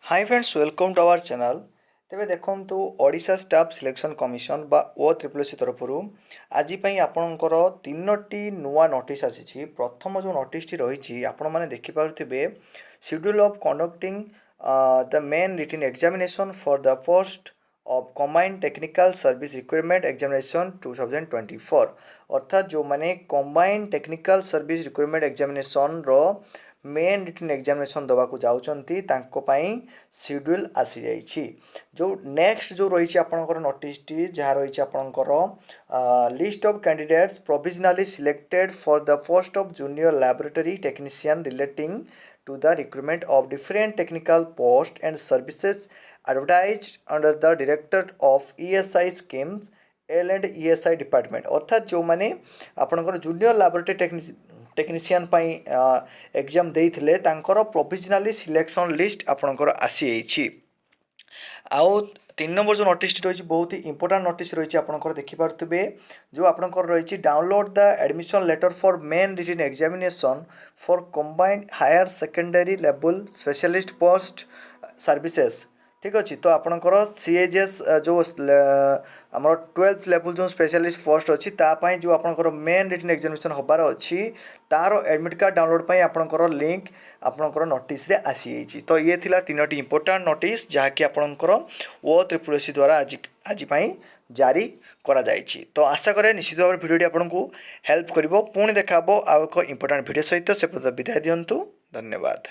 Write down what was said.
Hi friends, welcome to our channel. तेबे देखंतु Odisha staff selection commission बा ओ ट्रिपल सी तरफ आज आपणकर तीनोटी नुआ नोटिस आसी। प्रथम जो नोटिस रही आपण मैंने देखिपे schedule of conducting the main written examination for the post of combined technical service requirement examination 2024 अर्थात जो मैंने combined technical service requirement examination रो मेन रिटन एग्जामिनेशन देवाक जाऊँगी शेड्यूल आसी जाइए। जो नेक्स्ट जो रही आपंकर नोटिस जहाँ रही आपंकर list of candidates provisionally selected for the post of junior laboratory technician relating to the recruitment of different technical posts and services advertised under the directorate of ESI schemes L and ESI department अर्थात जो मैंने आपंकर junior laboratory technician exam देते provisionally selection list आपंकर आसी आउ 3 number जो notice रही बहुत ही इंपोर्टाट नोटिस रही आपंकर देखिपे जो आपंकर रही download the admission letter for main written examination for combined higher secondary level specialist post services. ठीक अच्छे तो आपंकर सीएचएस जो आम 12th लेवल जो स्पेशलिस्ट पोस्ट अच्छी जो आपंकर मेन रिटन एग्जामिनेशन हबार अच्छी तार एडमिट कार्ड डाउनलोड आपंकर लिंक आपंकर नोटिस आसी जाइए। तो ये थिला तीनोटी इंपोर्टाट नोटिस जहाँकि आपंकर ओ ट्रिपल सी द्वारा आज जारी करा जाइए। तो आशा करें निश्चित भाव भिडियोटी आपको हेल्प कर पुणी देखा आउ एक इंपोर्टाट भिडियो सहित से विदाय दिंतु। धन्यवाद।